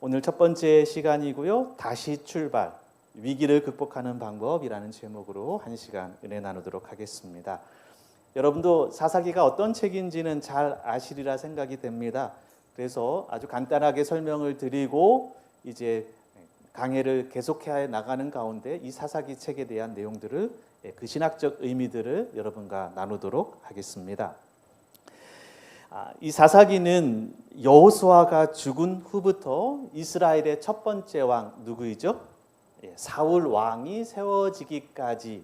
오늘 첫 번째 시간이고요. 다시 출발, 위기를 극복하는 방법이라는 제목으로 한 시간 은혜 나누도록 하겠습니다. 여러분도 사사기가 어떤 책인지는 잘 아시리라 생각이 됩니다. 그래서 아주 간단하게 설명을 드리고 이제 강해를 계속해 나가는 가운데 이 사사기 책에 대한 내용들을, 그 신학적 의미들을 여러분과 나누도록 하겠습니다. 이 사사기는 여호수아가 죽은 후부터 이스라엘의 첫 번째 왕 누구이죠? 사울 왕이 세워지기까지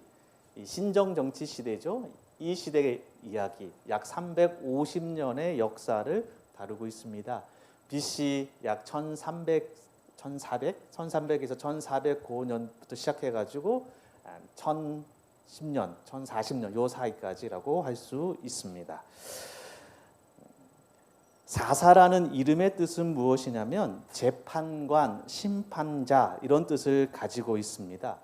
신정 정치 시대죠. 이 시대의 이야기, 약 350년의 역사를 다루고 있습니다. BC 약 1300에서 1409년부터 시작해가지고 1010년, 1040년 요 사이까지라고 할 수 있습니다. 사사라는 이름의 뜻은 무엇이냐면 재판관, 심판자 이런 뜻을 가지고 있습니다.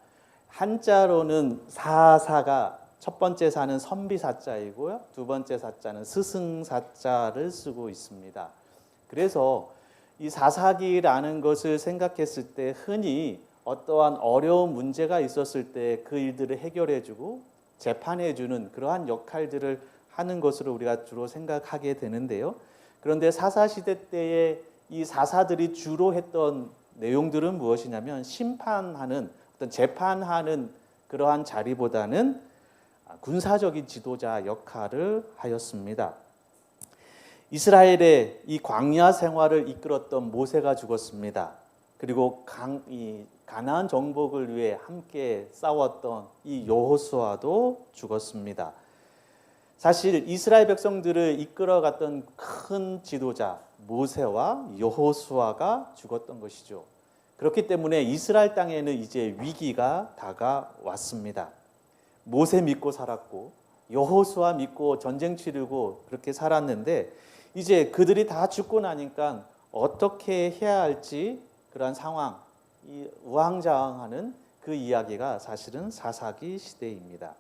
한자로는 사사가 첫 번째 사는 선비사자이고요. 두 번째 사자는 스승사자를 쓰고 있습니다. 그래서 이 사사기라는 것을 생각했을 때 흔히 어떠한 어려운 문제가 있었을 때 그 일들을 해결해주고 재판해주는 그러한 역할들을 하는 것으로 우리가 주로 생각하게 되는데요. 그런데 사사시대 때의 이 사사들이 주로 했던 내용들은 무엇이냐면 심판하는, 어떤 재판하는 그러한 자리보다는 군사적인 지도자 역할을 하였습니다. 이스라엘의 이 광야 생활을 이끌었던 모세가 죽었습니다. 그리고 가나안 정복을 위해 함께 싸웠던 이 여호수아도 죽었습니다. 사실 이스라엘 백성들을 이끌어갔던 큰 지도자 모세와 여호수아가 죽었던 것이죠. 그렇기 때문에 이스라엘 땅에는 이제 위기가 다가왔습니다. 모세 믿고 살았고 여호수아 믿고 전쟁 치르고 그렇게 살았는데 이제 그들이 다 죽고 나니까 어떻게 해야 할지 그런 상황, 이 우왕좌왕하는 그 이야기가 사실은 사사기 시대입니다.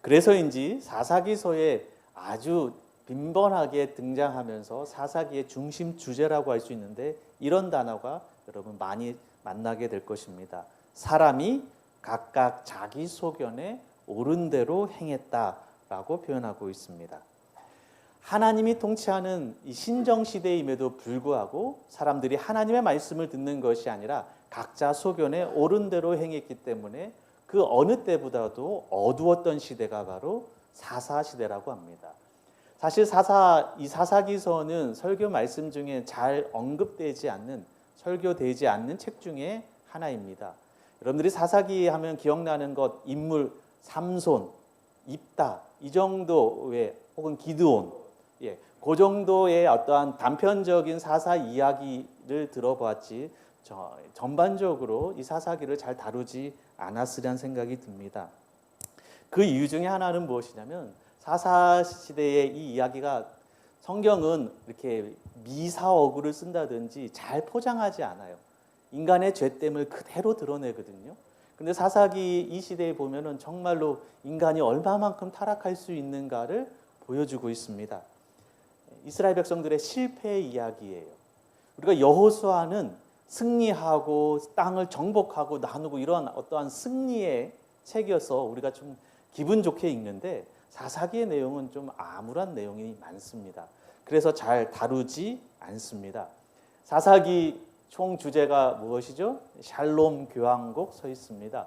그래서인지 사사기서에 아주 빈번하게 등장하면서 사사기의 중심 주제라고 할 수 있는데 이런 단어가 여러분 많이 만나게 될 것입니다. 사람이 각각 자기 소견에 옳은 대로 행했다라고 표현하고 있습니다. 하나님이 통치하는 이 신정시대임에도 불구하고 사람들이 하나님의 말씀을 듣는 것이 아니라 각자 소견에 옳은 대로 행했기 때문에 그 어느 때보다도 어두웠던 시대가 바로 사사시대라고 합니다. 사실 이 사사기서는 설교 말씀 중에 잘 언급되지 않는, 설교되지 않는 책 중에 하나입니다. 여러분들이 사사기 하면 기억나는 것, 인물 삼손, 입다 이 정도의, 혹은 기드온, 그 정도의 어떠한 단편적인 사사 이야기를 들어보았지 전반적으로 이 사사기를 잘 다루지 않았으리란 생각이 듭니다. 그 이유 중에 하나는 무엇이냐면 사사시대의 이 이야기가 성경은 이렇게 미사어구를 쓴다든지 잘 포장하지 않아요. 인간의 죄됨을 그대로 드러내거든요. 근데 사사기 이 시대에 보면은 정말로 인간이 얼마만큼 타락할 수 있는가를 보여주고 있습니다. 이스라엘 백성들의 실패의 이야기예요. 우리가 여호수아는 승리하고 땅을 정복하고 나누고 이런 어떠한 승리의 책이어서 우리가 좀 기분 좋게 읽는데 사사기의 내용은 좀 암울한 내용이 많습니다. 그래서 잘 다루지 않습니다. 사사기 총 주제가 무엇이죠? 샬롬 교향곡 서 있습니다.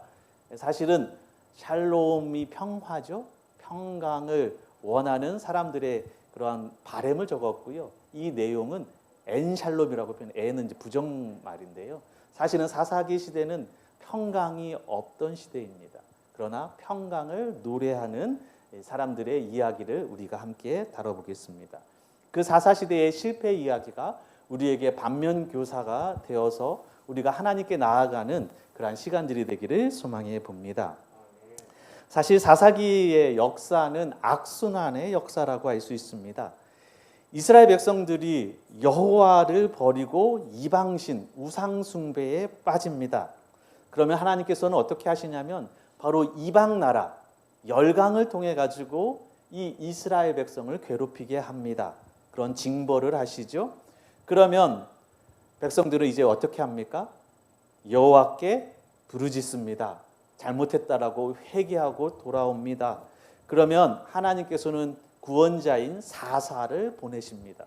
사실은 샬롬이 평화죠. 평강을 원하는 사람들의 그러한 바램을 적었고요. 이 내용은 엔샬롬이라고 표현. 엔은 이제 부정말인데요. 사실은 사사기 시대는 평강이 없던 시대입니다. 그러나 평강을 노래하는 사람들의 이야기를 우리가 함께 다뤄보겠습니다. 그 사사시대의 실패 이야기가 우리에게 반면교사가 되어서 우리가 하나님께 나아가는 그러한 시간들이 되기를 소망해 봅니다. 사실 사사기의 역사는 악순환의 역사라고 할 수 있습니다. 이스라엘 백성들이 여호와를 버리고 이방신, 우상숭배에 빠집니다. 그러면 하나님께서는 어떻게 하시냐면 바로 이방 나라, 열강을 통해 가지고 이 이스라엘 백성을 괴롭히게 합니다. 그런 징벌을 하시죠. 그러면 백성들은 이제 어떻게 합니까? 여호와께 부르짖습니다. 잘못했다라고 회개하고 돌아옵니다. 그러면 하나님께서는 구원자인 사사를 보내십니다.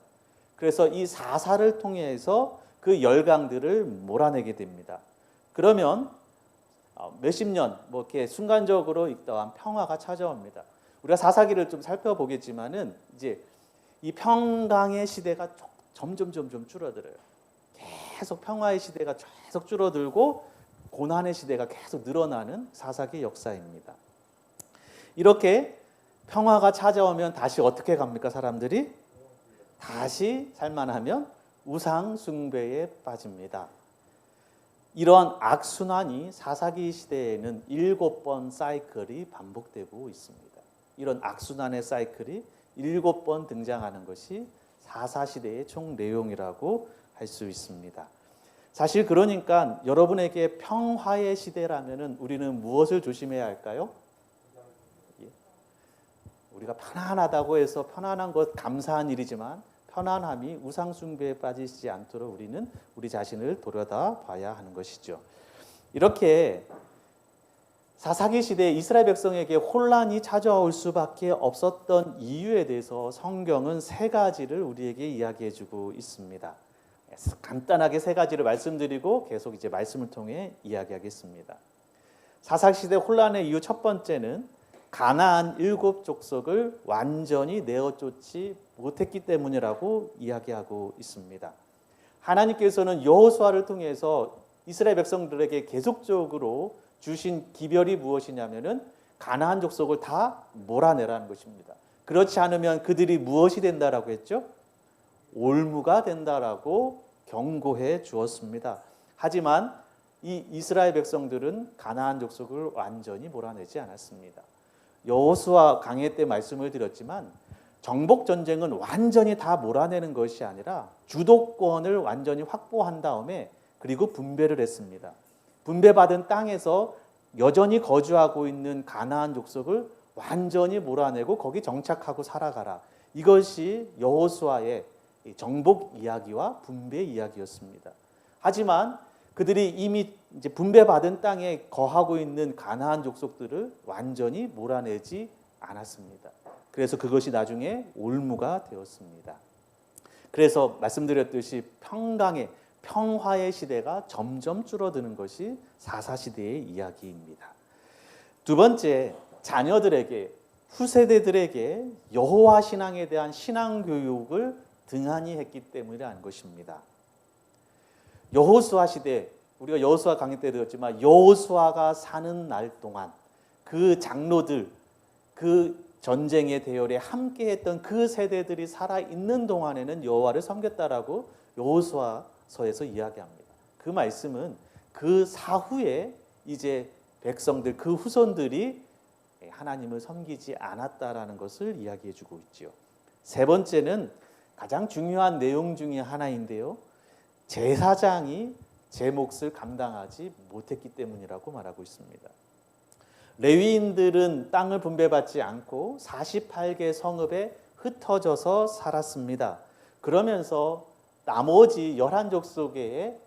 그래서 이 사사를 통해서 그 열강들을 몰아내게 됩니다. 그러면 몇십 년 이렇게 순간적으로 있다한 평화가 찾아옵니다. 우리가 사사기를 좀 살펴보겠지만은 이제 이 평강의 시대가 점점 줄어들어요. 계속 평화의 시대가 계속 줄어들고 고난의 시대가 계속 늘어나는 사사기 역사입니다. 이렇게 평화가 찾아오면 다시 어떻게 갑니까? 사람들이 다시 살만하면 우상 숭배에 빠집니다. 이러한 악순환이 사사기 시대에는 7번 사이클이 반복되고 있습니다. 이런 악순환의 사이클이 7번 등장하는 것이 사사시대의 총 내용이라고 할 수 있습니다. 사실 그러니까 여러분에게 평화의 시대라면 우리는 무엇을 조심해야 할까요? 우리가 편안하다고 해서 편안한 것 감사한 일이지만 편안함이 우상숭배에 빠지지 않도록 우리는 우리 자신을 돌아봐야 하는 것이죠. 이렇게 사사기 시대에 이스라엘 백성에게 혼란이 찾아올 수밖에 없었던 이유에 대해서 성경은 3가지를 우리에게 이야기해주고 있습니다. 간단하게 3가지를 말씀드리고 계속 이제 말씀을 통해 이야기하겠습니다. 사사기 시대 혼란의 이유 첫 번째는 가나안 7족속을 완전히 내어쫓지 못했기 때문이라고 이야기하고 있습니다. 하나님께서는 여호수아를 통해서 이스라엘 백성들에게 계속적으로 주신 기별이 무엇이냐면은 가나안 족속을 다 몰아내라는 것입니다. 그렇지 않으면 그들이 무엇이 된다라고 했죠? 올무가 된다라고 경고해 주었습니다. 하지만 이 이스라엘 백성들은 가나안 족속을 완전히 몰아내지 않았습니다. 여호수아 강해 때 말씀을 드렸지만 정복 전쟁은 완전히 다 몰아내는 것이 아니라 주도권을 완전히 확보한 다음에 그리고 분배를 했습니다. 분배받은 땅에서 여전히 거주하고 있는 가나안 족속을 완전히 몰아내고 거기 정착하고 살아가라. 이것이 여호수아의 정복 이야기와 분배 이야기였습니다. 하지만 그들이 이미 이제 분배받은 땅에 거하고 있는 가나안 족속들을 완전히 몰아내지 않았습니다. 그래서 그것이 나중에 올무가 되었습니다. 그래서 말씀드렸듯이 평화의 시대가 점점 줄어드는 것이 사사시대의 이야기입니다. 두 번째, 자녀들에게 후세대들에게 여호와 신앙에 대한 신앙 교육을 등한히 했기 때문이라는 것입니다. 여호수아 시대, 우리가 여호수아 강의 때 들었지만 여호수아가 사는 날 동안 그 장로들, 그 전쟁의 대열에 함께했던 그 세대들이 살아있는 동안에는 여호와를 섬겼다라고 여호수아서에서 이야기합니다. 그 말씀은 그 사후에 이제 백성들, 그 후손들이 하나님을 섬기지 않았다라는 것을 이야기해주고 있죠. 세 번째는 가장 중요한 내용 중에 하나인데요. 제사장이 제 몫을 감당하지 못했기 때문이라고 말하고 있습니다. 레위인들은 땅을 분배받지 않고 48개 성읍에 흩어져서 살았습니다. 그러면서 나머지 11족속의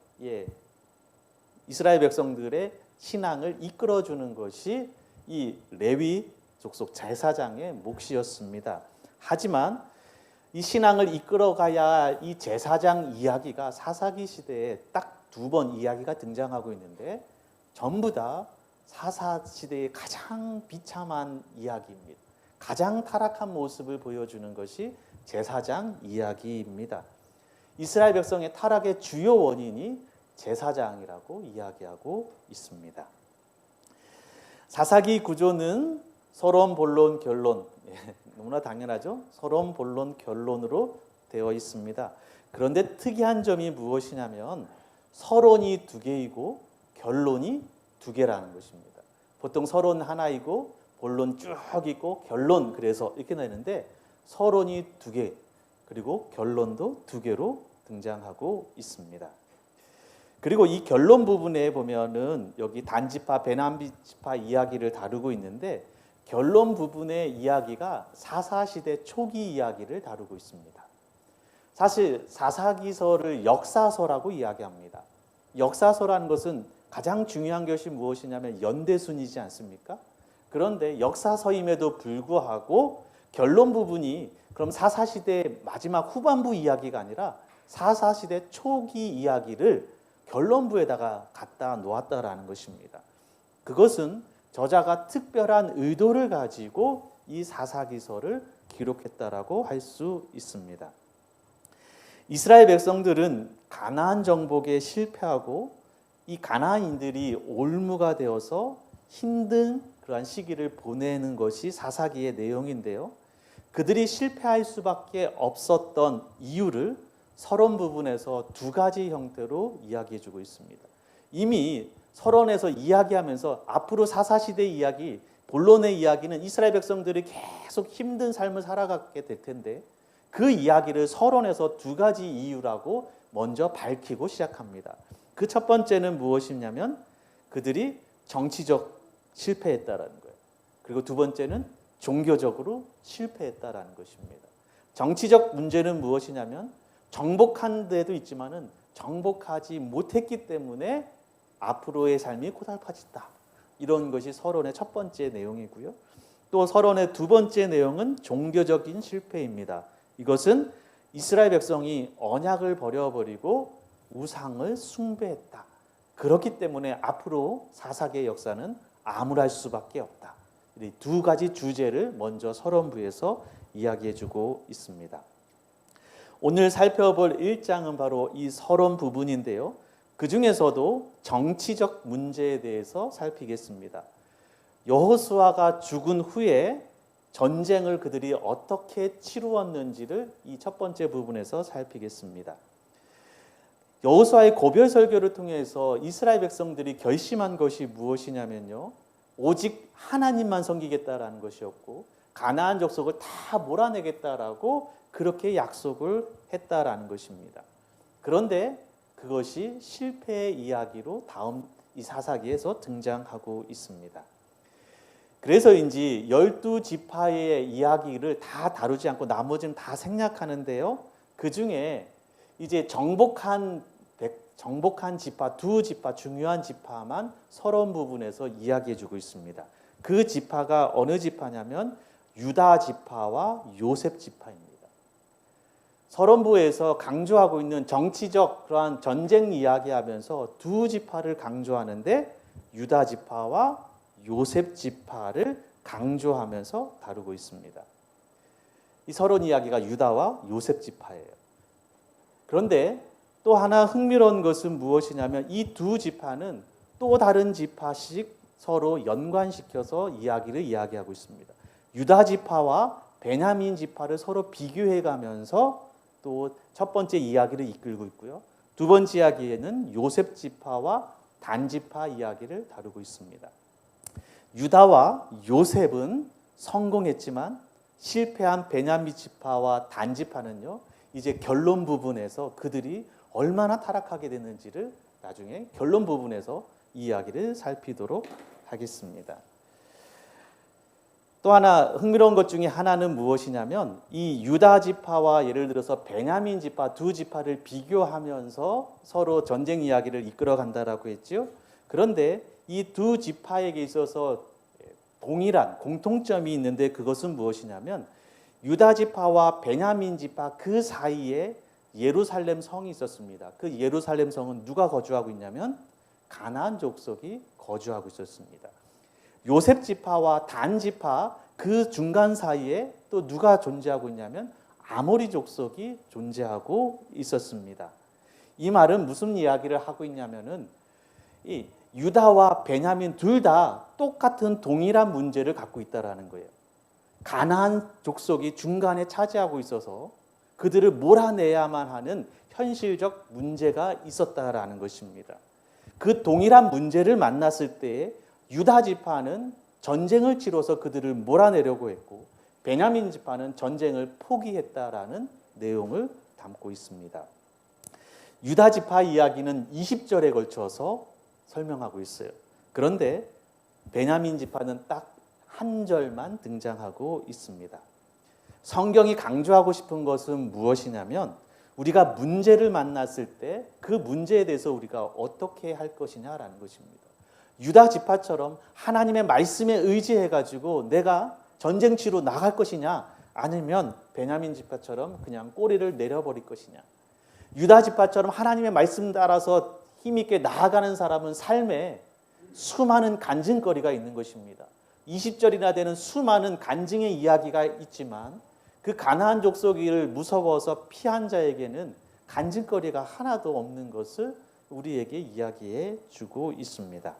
이스라엘 백성들의 신앙을 이끌어주는 것이 이 레위 족속 제사장의 몫이었습니다. 하지만 이 신앙을 이끌어가야 할 이 제사장 이야기가 사사기 시대에 딱 2번 이야기가 등장하고 있는데 전부 다 사사 시대의 가장 비참한 이야기입니다. 가장 타락한 모습을 보여주는 것이 제사장 이야기입니다. 이스라엘 백성의 타락의 주요 원인이 제사장이라고 이야기하고 있습니다. 사사기 구조는 서론, 본론, 결론, 너무나 당연하죠. 서론, 본론, 결론으로 되어 있습니다. 그런데 특이한 점이 무엇이냐면 서론이 2개이고 결론이 2개라는 것입니다. 보통 서론 하나이고 본론 쭉 있고 결론 그래서 이렇게 나는데 서론이 2개 그리고 결론도 2개로 등장하고 있습니다. 그리고 이 결론 부분에 보면은 여기 단지파, 베냐민 지파 이야기를 다루고 있는데 결론 부분의 이야기가 사사시대 초기 이야기를 다루고 있습니다. 사실 사사기서를 역사서라고 이야기합니다. 역사서라는 것은 가장 중요한 것이 무엇이냐면 연대순이지 않습니까? 그런데 역사서임에도 불구하고 결론 부분이 그럼 사사시대 마지막 후반부 이야기가 아니라 사사시대 초기 이야기를 결론부에다가 갖다 놓았다라는 것입니다. 그것은 저자가 특별한 의도를 가지고 이 사사기서를 기록했다라고 할 수 있습니다. 이스라엘 백성들은 가나안 정복에 실패하고 이 가나안인들이 올무가 되어서 힘든 그러한 시기를 보내는 것이 사사기의 내용인데요. 그들이 실패할 수밖에 없었던 이유를 서론 부분에서 두 가지 형태로 이야기해주고 있습니다. 이미 서론에서 이야기하면서 앞으로 사사시대 이야기, 본론의 이야기는 이스라엘 백성들이 계속 힘든 삶을 살아가게 될 텐데 그 이야기를 서론에서 두 가지 이유라고 먼저 밝히고 시작합니다. 그 첫 번째는 무엇이냐면 그들이 정치적 실패했다라는 거예요. 그리고 두 번째는 종교적으로 실패했다라는 것입니다. 정치적 문제는 무엇이냐면 정복한 데도 있지만은 정복하지 못했기 때문에 앞으로의 삶이 고달파졌다. 이런 것이 서론의 첫 번째 내용이고요. 또 서론의 두 번째 내용은 종교적인 실패입니다. 이것은 이스라엘 백성이 언약을 버려버리고 우상을 숭배했다. 그렇기 때문에 앞으로 사사기의 역사는 암울할 수밖에 없다. 이 두 가지 주제를 먼저 서론부에서 이야기해주고 있습니다. 오늘 살펴볼 1장은 바로 이 서론 부분인데요. 그 중에서도 정치적 문제에 대해서 살피겠습니다. 여호수아가 죽은 후에 전쟁을 그들이 어떻게 치루었는지를 이 첫 번째 부분에서 살피겠습니다. 여호수아의 고별 설교를 통해서 이스라엘 백성들이 결심한 것이 무엇이냐면요. 오직 하나님만 섬기겠다라는 것이었고 가나안 족속을 다 몰아내겠다라고 그렇게 약속을 했다라는 것입니다. 그런데 그것이 실패의 이야기로 다음 이 사사기에서 등장하고 있습니다. 그래서인지 12지파의 이야기를 다 다루지 않고 나머지는 다 생략하는데요. 그 중에 이제 정복한 지파, 두 지파, 중요한 지파만 서론 부분에서 이야기해주고 있습니다. 그 지파가 어느 지파냐면 유다 지파와 요셉 지파입니다. 서론부에서 강조하고 있는 정치적 그러한 전쟁 이야기하면서 두 지파를 강조하는데 유다 지파와 요셉 지파를 강조하면서 다루고 있습니다. 이 서론 이야기가 유다와 요셉 지파예요. 그런데 또 하나 흥미로운 것은 무엇이냐면 이 두 지파는 또 다른 지파씩 서로 연관시켜서 이야기를 이야기하고 있습니다. 유다 지파와 베냐민 지파를 서로 비교해가면서 또 첫 번째 이야기를 이끌고 있고요. 두 번째 이야기에는 요셉 지파와 단 지파 이야기를 다루고 있습니다. 유다와 요셉은 성공했지만 실패한 베냐민 지파와 단 지파는요. 이제 결론 부분에서 그들이 얼마나 타락하게 됐는지를 나중에 결론 부분에서 이야기를 살피도록 하겠습니다. 또 하나 흥미로운 것 중에 하나는 무엇이냐면 이 유다 지파와 예를 들어서 베냐민 지파 두 지파를 비교하면서 서로 전쟁 이야기를 이끌어 간다라고 했죠. 그런데 이 두 지파에게 있어서 동일한 공통점이 있는데 그것은 무엇이냐면 유다 지파와 베냐민 지파 그 사이에 예루살렘 성이 있었습니다. 그 예루살렘 성은 누가 거주하고 있냐면 가나안 족속이 거주하고 있었습니다. 요셉 지파와 단 지파 그 중간 사이에 또 누가 존재하고 있냐면 아모리 족속이 존재하고 있었습니다. 이 말은 무슨 이야기를 하고 있냐면은 이 유다와 베냐민 둘 다 똑같은 동일한 문제를 갖고 있다라는 거예요. 가나안 족속이 중간에 차지하고 있어서 그들을 몰아내야만 하는 현실적 문제가 있었다라는 것입니다. 그 동일한 문제를 만났을 때 유다 지파는 전쟁을 치러서 그들을 몰아내려고 했고 베냐민 지파는 전쟁을 포기했다라는 내용을 담고 있습니다. 유다 지파 이야기는 20절에 걸쳐서 설명하고 있어요. 그런데 베냐민 지파는 딱 한 절만 등장하고 있습니다. 성경이 강조하고 싶은 것은 무엇이냐면 우리가 문제를 만났을 때 그 문제에 대해서 우리가 어떻게 할 것이냐라는 것입니다. 유다 지파처럼 하나님의 말씀에 의지해 가지고 내가 전쟁치로 나갈 것이냐, 아니면 베냐민 지파처럼 그냥 꼬리를 내려버릴 것이냐. 유다 지파처럼 하나님의 말씀 따라서 힘있게 나아가는 사람은 삶에 수많은 간증거리가 있는 것입니다. 20절이나 되는 수많은 간증의 이야기가 있지만 그 가나안 족속을 무서워서 피한 자에게는 간증거리가 하나도 없는 것을 우리에게 이야기해 주고 있습니다.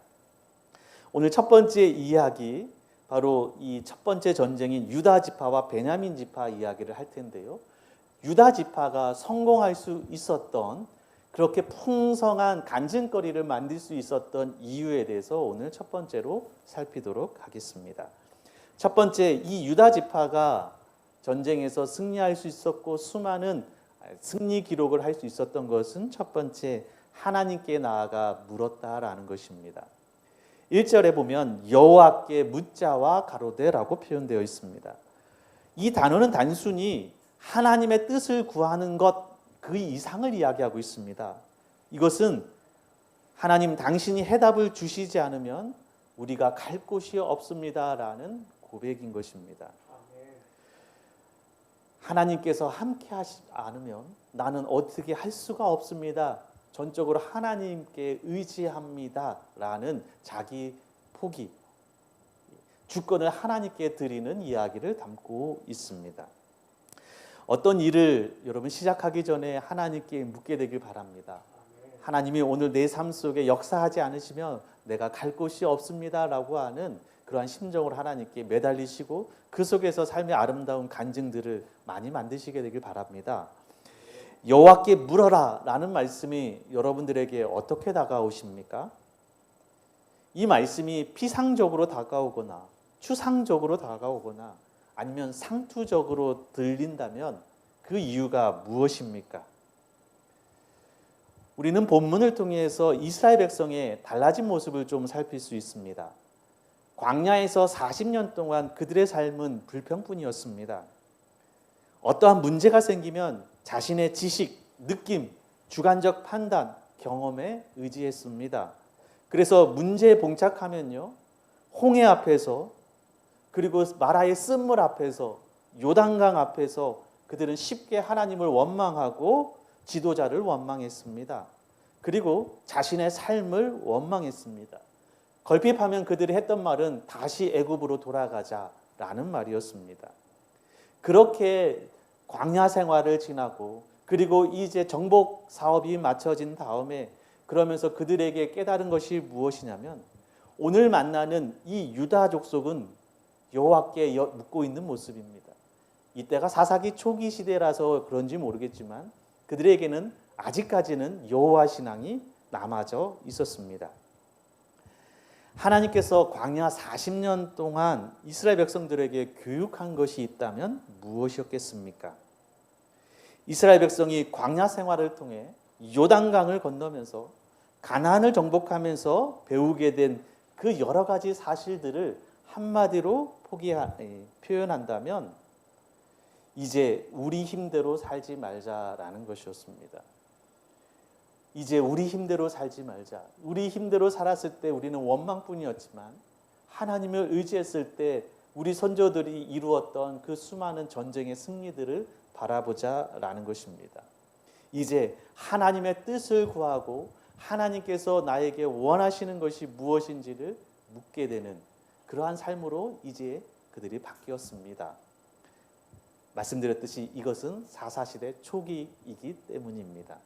오늘 첫 번째 이야기, 바로 이 첫 번째 전쟁인 유다 지파와 베냐민 지파 이야기를 할 텐데요. 유다 지파가 성공할 수 있었던, 그렇게 풍성한 간증거리를 만들 수 있었던 이유에 대해서 오늘 첫 번째로 살피도록 하겠습니다. 첫 번째, 이 유다 지파가 전쟁에서 승리할 수 있었고 수많은 승리 기록을 할 수 있었던 것은 첫 번째, 하나님께 나아가 물었다라는 것입니다. 1절에 보면 여호와께 묻자와 가로되라고 표현되어 있습니다. 이 단어는 단순히 하나님의 뜻을 구하는 것 그 이상을 이야기하고 있습니다. 이것은 하나님 당신이 해답을 주시지 않으면 우리가 갈 곳이 없습니다라는 고백인 것입니다. 하나님께서 함께 하시지 않으면 나는 어떻게 할 수가 없습니다. 전적으로 하나님께 의지합니다라는 자기 포기, 주권을 하나님께 드리는 이야기를 담고 있습니다. 어떤 일을 여러분 시작하기 전에 하나님께 묻게 되길 바랍니다. 하나님이 오늘 내 삶 속에 역사하지 않으시면 내가 갈 곳이 없습니다라고 하는 그러한 심정으로 하나님께 매달리시고 그 속에서 삶의 아름다운 간증들을 많이 만드시게 되길 바랍니다. 여호와께 물어라 라는 말씀이 여러분들에게 어떻게 다가오십니까? 이 말씀이 피상적으로 다가오거나 추상적으로 다가오거나 아니면 상투적으로 들린다면 그 이유가 무엇입니까? 우리는 본문을 통해서 이스라엘 백성의 달라진 모습을 좀 살필 수 있습니다. 광야에서 40년 동안 그들의 삶은 불평뿐이었습니다. 어떠한 문제가 생기면 자신의 지식, 느낌, 주관적 판단, 경험에 의지했습니다. 그래서 문제에 봉착하면요, 홍해 앞에서, 그리고 마라의 쓴물 앞에서, 요단강 앞에서 그들은 쉽게 하나님을 원망하고 지도자를 원망했습니다. 그리고 자신의 삶을 원망했습니다. 걸핏하면 그들이 했던 말은 다시 애굽으로 돌아가자라는 말이었습니다. 그렇게 광야 생활을 지나고 그리고 이제 정복 사업이 마쳐진 다음에 그러면서 그들에게 깨달은 것이 무엇이냐면 오늘 만나는 이 유다 족속은 여호와께 묻고 있는 모습입니다. 이때가 사사기 초기 시대라서 그런지 모르겠지만 그들에게는 아직까지는 여호와 신앙이 남아져 있었습니다. 하나님께서 광야 40년 동안 이스라엘 백성들에게 교육한 것이 있다면 무엇이었겠습니까? 이스라엘 백성이 광야 생활을 통해 요단강을 건너면서 가나안을 정복하면서 배우게 된 그 여러 가지 사실들을 한마디로 표현한다면 이제 우리 힘대로 살지 말자라는 것이었습니다. 이제 우리 힘대로 살지 말자. 우리 힘대로 살았을 때 우리는 원망뿐이었지만 하나님을 의지했을 때 우리 선조들이 이루었던 그 수많은 전쟁의 승리들을 바라보자라는 것입니다. 이제 하나님의 뜻을 구하고 하나님께서 나에게 원하시는 것이 무엇인지를 묻게 되는 그러한 삶으로 이제 그들이 바뀌었습니다. 말씀드렸듯이 이것은 사사시대 초기이기 때문입니다.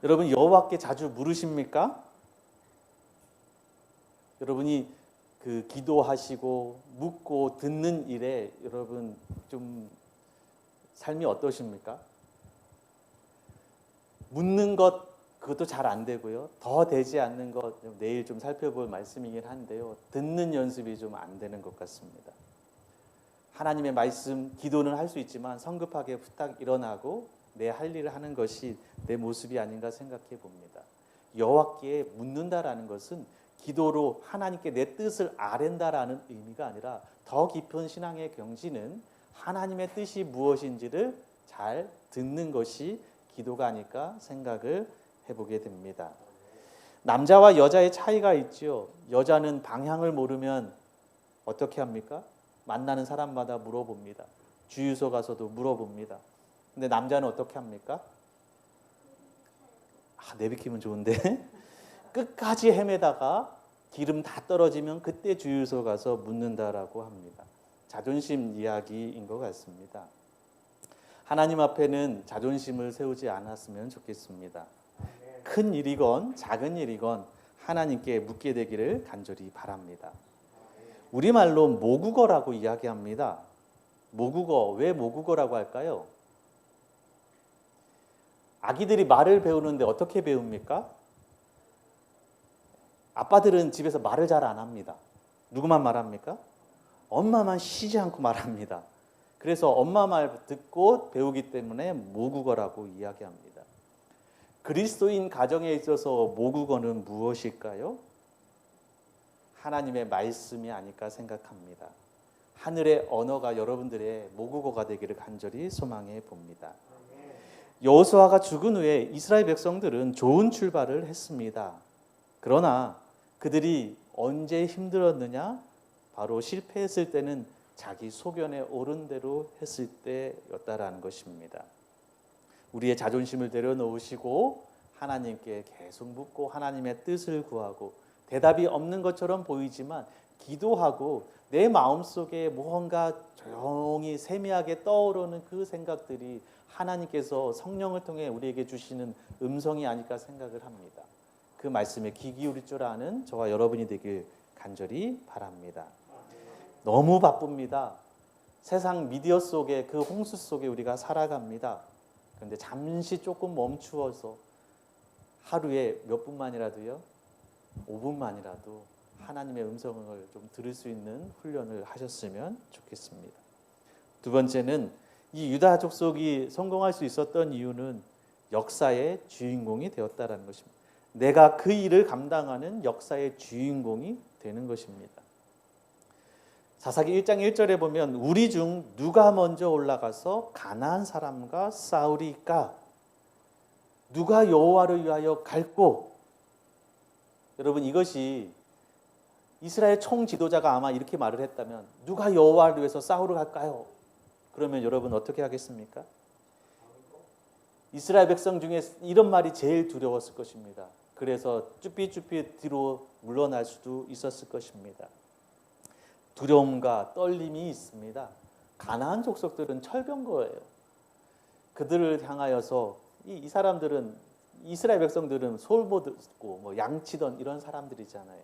여러분 여호와께 자주 물으십니까? 여러분이 그 기도하시고 묻고 듣는 일에 여러분 좀 삶이 어떠십니까? 묻는 것 그것도 잘 안 되고요. 더 되지 않는 것 내일 좀 살펴볼 말씀이긴 한데요. 듣는 연습이 좀 안 되는 것 같습니다. 하나님의 말씀 기도는 할 수 있지만 성급하게 후딱 일어나고 내 할 일을 하는 것이 내 모습이 아닌가 생각해 봅니다. 여호와께 묻는다라는 것은 기도로 하나님께 내 뜻을 아랜다라는 의미가 아니라 더 깊은 신앙의 경지는 하나님의 뜻이 무엇인지를 잘 듣는 것이 기도가 아닐까 생각을 해보게 됩니다. 남자와 여자의 차이가 있죠. 여자는 방향을 모르면 어떻게 합니까? 만나는 사람마다 물어봅니다. 주유소 가서도 물어봅니다. 근데 남자는 어떻게 합니까? 내비키면 좋은데 끝까지 헤매다가 기름 다 떨어지면 그때 주유소 가서 묻는다라고 합니다. 자존심 이야기인 것 같습니다. 하나님 앞에는 자존심을 세우지 않았으면 좋겠습니다. 큰 일이건 작은 일이건 하나님께 묻게 되기를 간절히 바랍니다. 우리말로 모국어라고 이야기합니다. 모국어, 왜 모국어라고 할까요? 아기들이 말을 배우는데 어떻게 배웁니까? 아빠들은 집에서 말을 잘 안 합니다. 누구만 말합니까? 엄마만 쉬지 않고 말합니다. 그래서 엄마 말 듣고 배우기 때문에 모국어라고 이야기합니다. 그리스도인 가정에 있어서 모국어는 무엇일까요? 하나님의 말씀이 아닐까 생각합니다. 하늘의 언어가 여러분들의 모국어가 되기를 간절히 소망해 봅니다. 여호수아가 죽은 후에 이스라엘 백성들은 좋은 출발을 했습니다. 그러나 그들이 언제 힘들었느냐? 바로 실패했을 때는 자기 소견에 옳은 대로 했을 때였다라는 것입니다. 우리의 자존심을 내려놓으시고 하나님께 계속 묻고 하나님의 뜻을 구하고 대답이 없는 것처럼 보이지만 기도하고 내 마음속에 무언가 조용히 세미하게 떠오르는 그 생각들이 하나님께서 성령을 통해 우리에게 주시는 음성이 아닐까 생각을 합니다. 그 말씀에 귀 기울일 줄 아는 저와 여러분이 되길 간절히 바랍니다. 너무 바쁩니다. 세상 미디어 속에 그 홍수 속에 우리가 살아갑니다. 그런데 잠시 조금 멈추어서 하루에 몇 분만이라도요, 5분만이라도 하나님의 음성을 좀 들을 수 있는 훈련을 하셨으면 좋겠습니다. 두 번째는 이 유다 족속이 성공할 수 있었던 이유는 역사의 주인공이 되었다라는 것입니다. 내가 그 일을 감당하는 역사의 주인공이 되는 것입니다. 사사기 1장 1절에 보면 우리 중 누가 먼저 올라가서 가나안 사람과 싸우리까? 누가 여호와를 위하여 갈꼬? 여러분, 이것이 이스라엘 총 지도자가 아마 이렇게 말을 했다면 누가 여호와를 위해서 싸우러 갈까요? 그러면 여러분 어떻게 하겠습니까? 이스라엘 백성 중에 이런 말이 제일 두려웠을 것입니다. 그래서 쭈삣쭈삣 뒤로 물러날 수도 있었을 것입니다. 두려움과 떨림이 있습니다. 가나안 족속들은 철병거예요. 그들을 향하여서 이 사람들은, 이스라엘 백성들은 솔보듣고 양치던 이런 사람들이잖아요.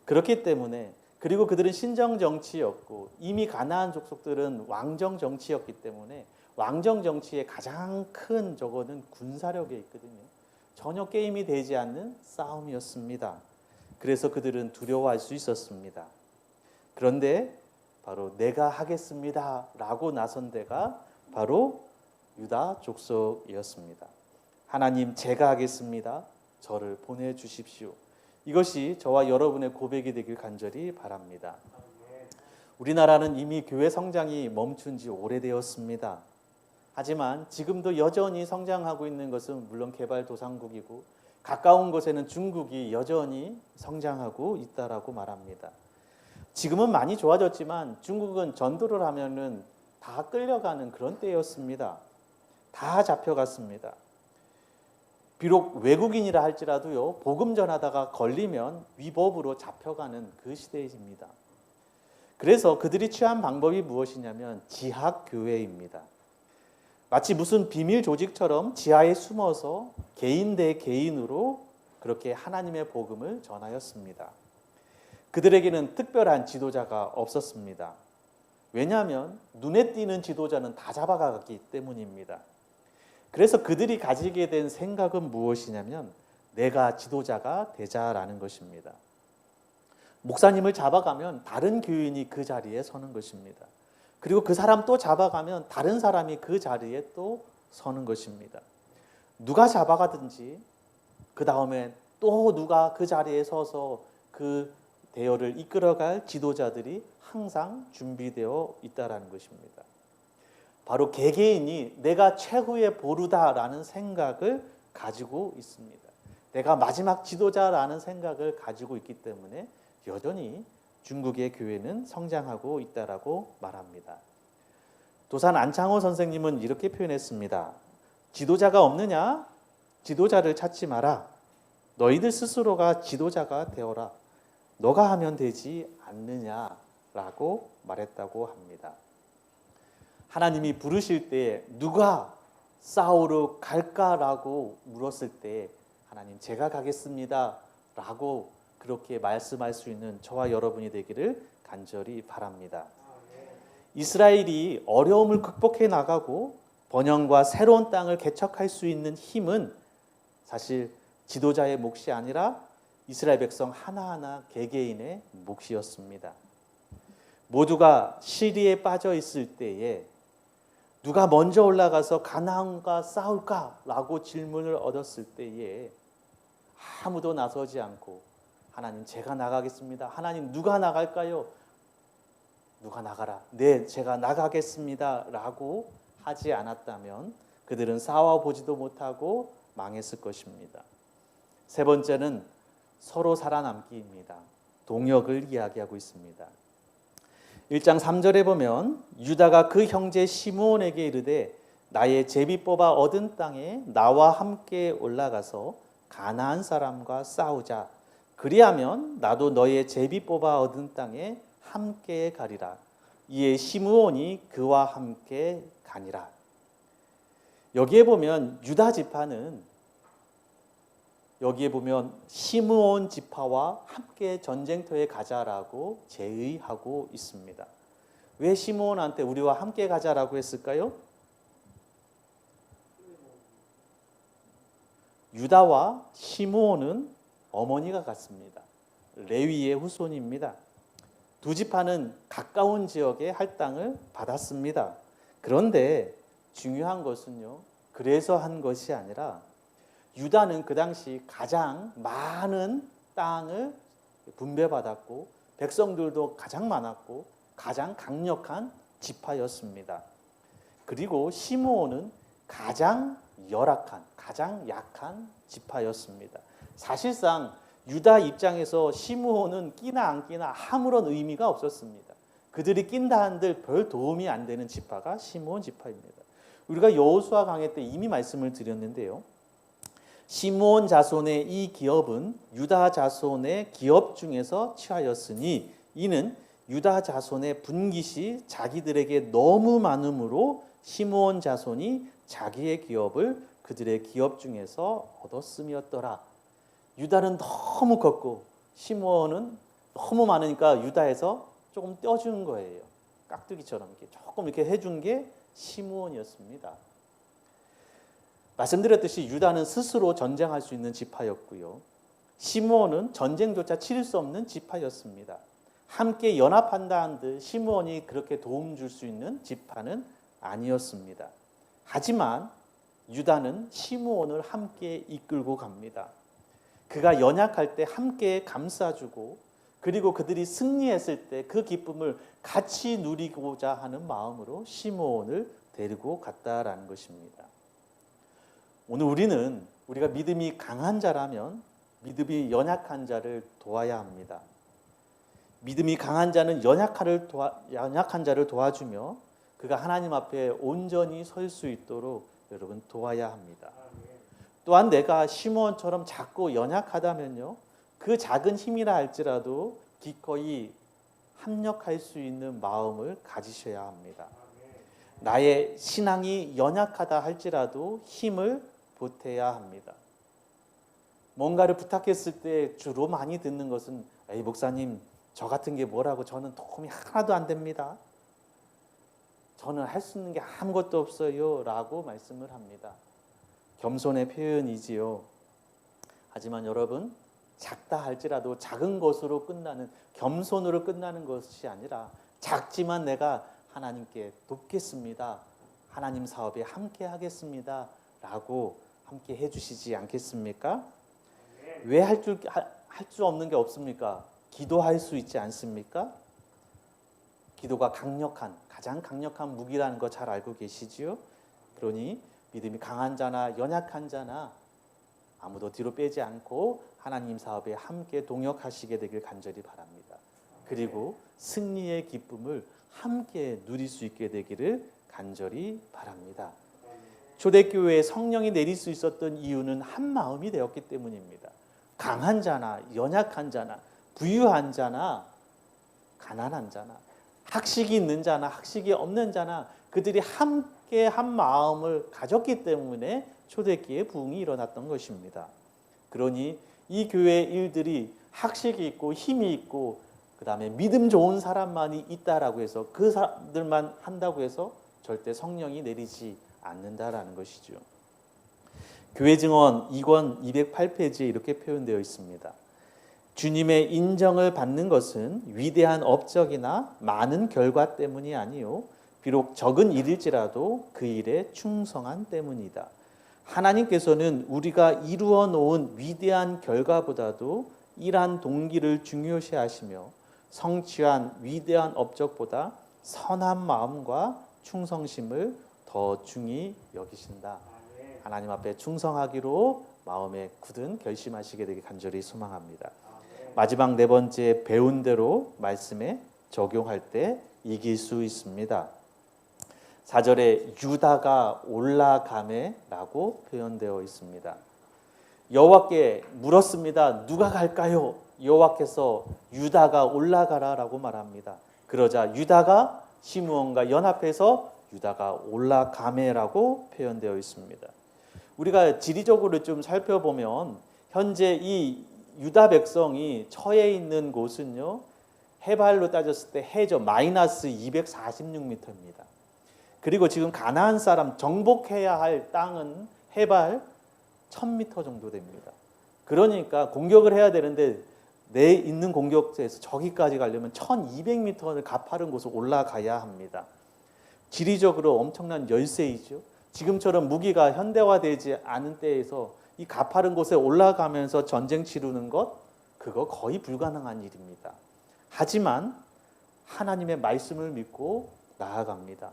그렇기 때문에, 그리고 그들은 신정 정치였고 이미 가나안 족속들은 왕정 정치였기 때문에 왕정 정치의 가장 큰 저거는 군사력에 있거든요. 전혀 게임이 되지 않는 싸움이었습니다. 그래서 그들은 두려워할 수 있었습니다. 그런데 바로 내가 하겠습니다 라고 나선 데가 바로 유다 족속이었습니다. 하나님, 제가 하겠습니다. 저를 보내주십시오. 이것이 저와 여러분의 고백이 되길 간절히 바랍니다. 우리나라는 이미 교회 성장이 멈춘 지 오래되었습니다. 하지만 지금도 여전히 성장하고 있는 것은 물론 개발도상국이고 가까운 곳에는 중국이 여전히 성장하고 있다라고 말합니다. 지금은 많이 좋아졌지만 중국은 전도를 하면은 다 끌려가는 그런 때였습니다. 다 잡혀갔습니다. 비록 외국인이라 할지라도요, 복음 전하다가 걸리면 위법으로 잡혀가는 그 시대입니다. 그래서 그들이 취한 방법이 무엇이냐면 지하교회입니다. 마치 무슨 비밀 조직처럼 지하에 숨어서 개인 대 개인으로 그렇게 하나님의 복음을 전하였습니다. 그들에게는 특별한 지도자가 없었습니다. 왜냐하면 눈에 띄는 지도자는 다 잡아갔기 때문입니다. 그래서 그들이 가지게 된 생각은 무엇이냐면 내가 지도자가 되자라는 것입니다. 목사님을 잡아가면 다른 교인이 그 자리에 서는 것입니다. 그리고 그 사람 또 잡아가면 다른 사람이 그 자리에 또 서는 것입니다. 누가 잡아가든지 그 다음에 또 누가 그 자리에 서서 그 대열을 이끌어갈 지도자들이 항상 준비되어 있다라는 것입니다. 바로 개개인이 내가 최후의 보루다라는 생각을 가지고 있습니다. 내가 마지막 지도자라는 생각을 가지고 있기 때문에 여전히 중국의 교회는 성장하고 있다라고 말합니다. 도산 안창호 선생님은 이렇게 표현했습니다. 지도자가 없느냐? 지도자를 찾지 마라. 너희들 스스로가 지도자가 되어라. 너가 하면 되지 않느냐라고 말했다고 합니다. 하나님이 부르실 때 누가 싸우러 갈까라고 물었을 때 하나님 제가 가겠습니다 라고 그렇게 말씀할 수 있는 저와 여러분이 되기를 간절히 바랍니다. 이스라엘이 어려움을 극복해 나가고 번영과 새로운 땅을 개척할 수 있는 힘은 사실 지도자의 몫이 아니라 이스라엘 백성 하나하나 개개인의 몫이었습니다. 모두가 시리에 빠져 있을 때에 누가 먼저 올라가서 가나안과 싸울까라고 질문을 얻었을 때에 아무도 나서지 않고 하나님 제가 나가겠습니다. 하나님 누가 나갈까요? 누가 나가라. 네, 제가 나가겠습니다. 라고 하지 않았다면 그들은 싸워보지도 못하고 망했을 것입니다. 세 번째는 서로 살아남기입니다. 동역을 이야기하고 있습니다. 1장 3절에 보면 유다가 그 형제 시므온에게 이르되 나의 제비 뽑아 얻은 땅에 나와 함께 올라가서 가나안 사람과 싸우자. 그리하면 나도 너의 제비 뽑아 얻은 땅에 함께 가리라. 이에 시므온이 그와 함께 가니라. 여기에 보면 유다 지파는 여기에 보면 시므온 지파와 함께 전쟁터에 가자라고 제의하고 있습니다. 왜 시므온한테 우리와 함께 가자라고 했을까요? 유다와 시므온은 어머니가 같습니다. 레위의 후손입니다. 두 지파는 가까운 지역에 할당을 받았습니다. 그런데 중요한 것은요, 그래서 한 것이 아니라 유다는 그 당시 가장 많은 땅을 분배받았고 백성들도 가장 많았고 가장 강력한 지파였습니다. 그리고 시므온은 가장 열악한, 가장 약한 지파였습니다. 사실상 유다 입장에서 시므온은 끼나 안 끼나 아무런 의미가 없었습니다. 그들이 낀다 한들 별 도움이 안 되는 지파가 시므온 지파입니다. 우리가 여호수아 강해 때 이미 말씀을 드렸는데요. 시므온 자손의 이 기업은 유다 자손의 기업 중에서 취하였으니 이는 유다 자손의 분깃이 자기들에게 너무 많으므로 시므온 자손이 자기의 기업을 그들의 기업 중에서 얻었음이었더라. 유다는 너무 컸고 시므온은 너무 많으니까 유다에서 조금 떼어준 거예요. 깍두기처럼 이렇게 조금 이렇게 해준 게 시므온이었습니다. 말씀드렸듯이 유다는 스스로 전쟁할 수 있는 지파였고요. 시므온은 전쟁조차 치를 수 없는 지파였습니다. 함께 연합한다 한들 시므온이 그렇게 도움 줄 수 있는 지파는 아니었습니다. 하지만 유다는 시므온을 함께 이끌고 갑니다. 그가 연약할 때 함께 감싸주고 그리고 그들이 승리했을 때 그 기쁨을 같이 누리고자 하는 마음으로 시므온을 데리고 갔다라는 것입니다. 오늘 우리가 믿음이 강한 자라면 믿음이 연약한 자를 도와야 합니다. 믿음이 강한 자는 연약한 자를 도와주며 그가 하나님 앞에 온전히 설 수 있도록 여러분 도와야 합니다. 또한 내가 시므온처럼 작고 연약하다면요, 그 작은 힘이라 할지라도 기꺼이 합력할 수 있는 마음을 가지셔야 합니다. 나의 신앙이 연약하다 할지라도 힘을 보태야 합니다. 뭔가를 부탁했을 때 주로 많이 듣는 것은 에이 목사님 저 같은 게 뭐라고 저는 도움이 하나도 안 됩니다. 저는 할 수 있는 게 아무것도 없어요 라고 말씀을 합니다. 겸손의 표현이지요. 하지만 여러분 작다 할지라도 작은 것으로 끝나는 겸손으로 끝나는 것이 아니라 작지만 내가 하나님께 돕겠습니다. 하나님 사업에 함께 하겠습니다. 라고 함께 해주시지 않겠습니까? 왜 할 수 없는 게 없습니까? 기도할 수 있지 않습니까? 기도가 가장 강력한 무기라는 거 잘 알고 계시지요? 그러니 믿음이 강한 자나 연약한 자나 아무도 뒤로 빼지 않고 하나님 사업에 함께 동역하시게 되길 간절히 바랍니다. 그리고 승리의 기쁨을 함께 누릴 수 있게 되기를 간절히 바랍니다. 초대교회에 성령이 내릴 수 있었던 이유는 한 마음이 되었기 때문입니다. 강한 자나 연약한 자나 부유한 자나 가난한 자나 학식이 있는 자나 학식이 없는 자나 그들이 함께 한 마음을 가졌기 때문에 초대교회의 부흥이 일어났던 것입니다. 그러니 이 교회의 일들이 학식이 있고 힘이 있고 그 다음에 믿음 좋은 사람만이 있다라고 해서 그 사람들만 한다고 해서 절대 성령이 내리지 않는다라는 것이죠. 교회 증언 2권 208페이지에 이렇게 표현되어 있습니다. 주님의 인정을 받는 것은 위대한 업적이나 많은 결과 때문이 아니요 비록 적은 일일지라도 그 일에 충성한 때문이다. 하나님께서는 우리가 이루어 놓은 위대한 결과보다도 일한 동기를 중요시 하시며 성취한 위대한 업적보다 선한 마음과 충성심을 더 중히 여기신다. 하나님 앞에 충성하기로 마음에 굳은 결심하시게 되길 간절히 소망합니다. 마지막 네 번째, 배운 대로 말씀에 적용할 때 이길 수 있습니다. 4절에 유다가 올라가매라고 표현되어 있습니다. 여호와께 물었습니다. 누가 갈까요? 여호와께서 유다가 올라가라라고 말합니다. 그러자 유다가 시므온과 연합해서 유다가 올라가매라고 표현되어 있습니다. 우리가 지리적으로 좀 살펴보면 현재 이 유다 백성이 처해 있는 곳은요, 해발로 따졌을 때 해저 마이너스 246m입니다. 그리고 지금 가나안 사람 정복해야 할 땅은 해발 1000m 정도 됩니다. 그러니까 공격을 해야 되는데 내 있는 공격지에서 저기까지 가려면 1200m를 가파른 곳을 올라가야 합니다. 지리적으로 엄청난 열세이죠. 지금처럼 무기가 현대화되지 않은 때에서 이 가파른 곳에 올라가면서 전쟁 치르는 것, 그거 거의 불가능한 일입니다. 하지만 하나님의 말씀을 믿고 나아갑니다.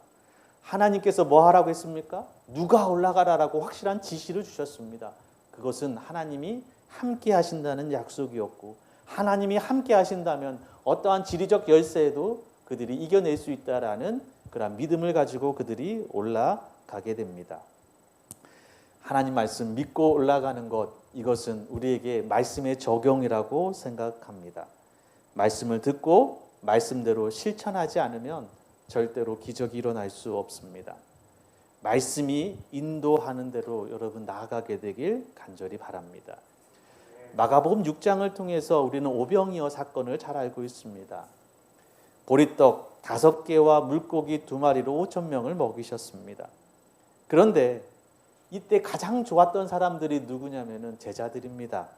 하나님께서 뭐 하라고 했습니까? 누가 올라가라라고 확실한 지시를 주셨습니다. 그것은 하나님이 함께 하신다는 약속이었고, 하나님이 함께 하신다면 어떠한 지리적 열세에도 그들이 이겨낼 수 있다라는 그런 믿음을 가지고 그들이 올라가게 됩니다. 하나님 말씀 믿고 올라가는 것, 이것은 우리에게 말씀의 적용이라고 생각합니다. 말씀을 듣고 말씀대로 실천하지 않으면 절대로 기적이 일어날 수 없습니다. 말씀이 인도하는 대로 여러분 나아가게 되길 간절히 바랍니다. 마가복음 6장을 통해서 우리는 오병이어 사건을 잘 알고 있습니다. 보리떡 5개와 물고기 2마리로 5,000명을 먹이셨습니다. 그런데 이때 가장 좋았던 사람들이 누구냐면은 제자들입니다.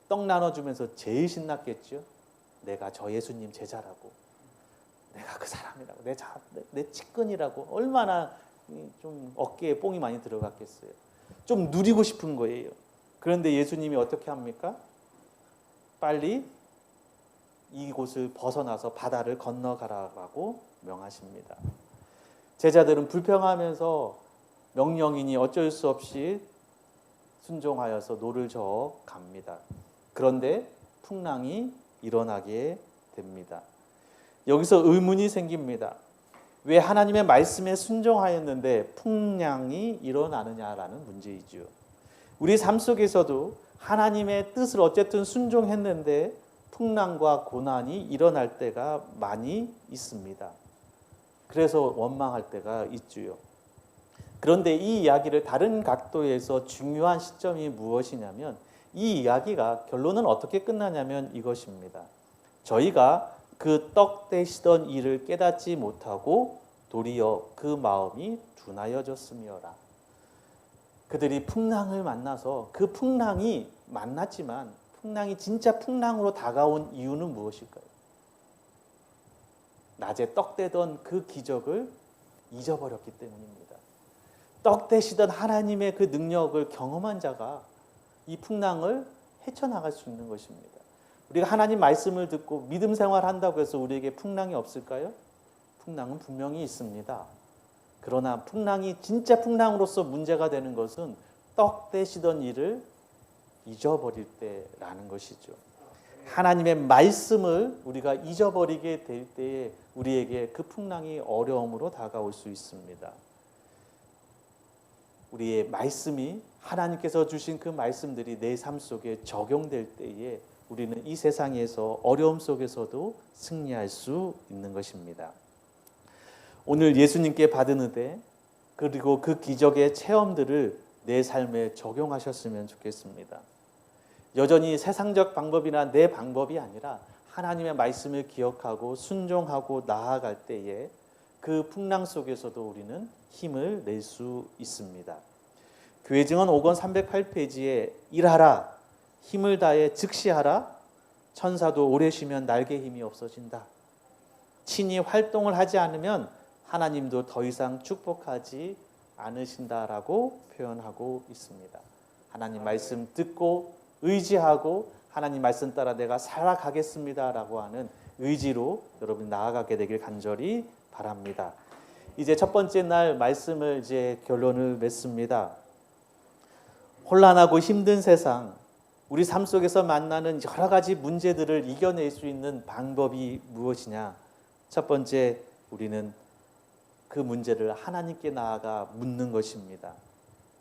떡 나눠주면서 제일 신났겠죠. 내가 저 예수님 제자라고, 내가 그 사람이라고, 내 측근이라고, 얼마나 좀 어깨에 뽕이 많이 들어갔겠어요. 좀 누리고 싶은 거예요. 그런데 예수님이 어떻게 합니까? 빨리 이곳을 벗어나서 바다를 건너가라고 명하십니다. 제자들은 불평하면서 명령이니 어쩔 수 없이 순종하여서 노를 저어 갑니다. 그런데 풍랑이 일어나게 됩니다. 여기서 의문이 생깁니다. 왜 하나님의 말씀에 순종하였는데 풍랑이 일어나느냐라는 문제이죠. 우리 삶 속에서도 하나님의 뜻을 어쨌든 순종했는데 풍랑과 고난이 일어날 때가 많이 있습니다. 그래서 원망할 때가 있죠. 그런데 이 이야기를 다른 각도에서 중요한 시점이 무엇이냐면, 이 이야기가 결론은 어떻게 끝나냐면 이것입니다. 저희가 그 떡 되시던 일을 깨닫지 못하고 도리어 그 마음이 둔하여졌으며라. 그들이 풍랑을 만나서 그 풍랑이 만났지만 풍랑이 진짜 풍랑으로 다가온 이유는 무엇일까요? 낮에 떡 되던 그 기적을 잊어버렸기 때문입니다. 떡 되시던 하나님의 그 능력을 경험한 자가 이 풍랑을 헤쳐나갈 수 있는 것입니다. 우리가 하나님 말씀을 듣고 믿음 생활한다고 해서 우리에게 풍랑이 없을까요? 풍랑은 분명히 있습니다. 그러나 풍랑이 진짜 풍랑으로서 문제가 되는 것은 떡 대시던 일을 잊어버릴 때라는 것이죠. 하나님의 말씀을 우리가 잊어버리게 될 때에 우리에게 그 풍랑이 어려움으로 다가올 수 있습니다. 우리의 말씀이 하나님께서 주신 그 말씀들이 내 삶 속에 적용될 때에 우리는 이 세상에서 어려움 속에서도 승리할 수 있는 것입니다. 오늘 예수님께 받은 은혜 그리고 그 기적의 체험들을 내 삶에 적용하셨으면 좋겠습니다. 여전히 세상적 방법이나 내 방법이 아니라 하나님의 말씀을 기억하고 순종하고 나아갈 때에 그 풍랑 속에서도 우리는 힘을 낼 수 있습니다. 교회 증언 5권 308페이지에 일하라, 힘을 다해 즉시하라, 천사도 오래 쉬면 날개 힘이 없어진다. 친히 활동을 하지 않으면 하나님도 더 이상 축복하지 않으신다라고 표현하고 있습니다. 하나님 말씀 듣고 의지하고 하나님 말씀 따라 내가 살아가겠습니다라고 하는 의지로 여러분 나아가게 되길 간절히 바랍니다. 이제 첫 번째 날 말씀을 이제 결론을 맺습니다. 혼란하고 힘든 세상, 우리 삶 속에서 만나는 여러 가지 문제들을 이겨낼 수 있는 방법이 무엇이냐? 첫 번째, 우리는 그 문제를 하나님께 나아가 묻는 것입니다.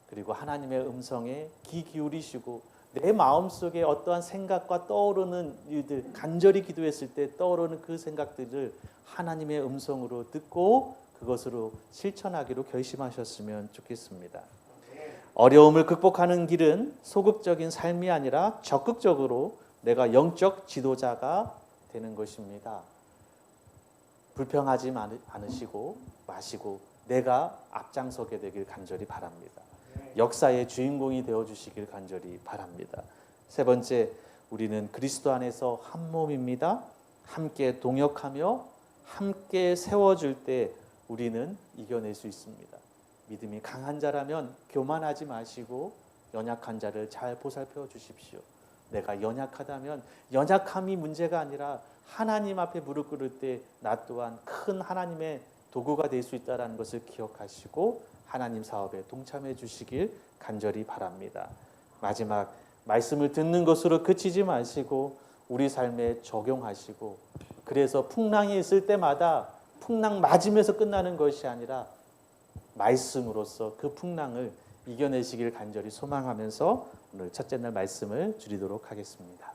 그리고 하나님의 음성에 귀 기울이시고 내 마음속에 어떠한 생각과 떠오르는 일들, 간절히 기도했을 때 떠오르는 그 생각들을 하나님의 음성으로 듣고 그것으로 실천하기로 결심하셨으면 좋겠습니다. 어려움을 극복하는 길은 소극적인 삶이 아니라 적극적으로 내가 영적 지도자가 되는 것입니다. 불평하지 않으시고 마시고 내가 앞장서게 되길 간절히 바랍니다. 역사의 주인공이 되어주시길 간절히 바랍니다. 세 번째, 우리는 그리스도 안에서 한 몸입니다. 함께 동역하며 함께 세워줄 때 우리는 이겨낼 수 있습니다. 믿음이 강한 자라면 교만하지 마시고 연약한 자를 잘 보살펴 주십시오. 내가 연약하다면 연약함이 문제가 아니라 하나님 앞에 무릎 꿇을 때 나 또한 큰 하나님의 도구가 될 수 있다는 것을 기억하시고 하나님 사업에 동참해 주시길 간절히 바랍니다. 마지막, 말씀을 듣는 것으로 그치지 마시고 우리 삶에 적용하시고 그래서 풍랑이 있을 때마다 풍랑 맞으면서 끝나는 것이 아니라 말씀으로써 그 풍랑을 이겨내시길 간절히 소망하면서 오늘 첫째 날 말씀을 줄이도록 하겠습니다.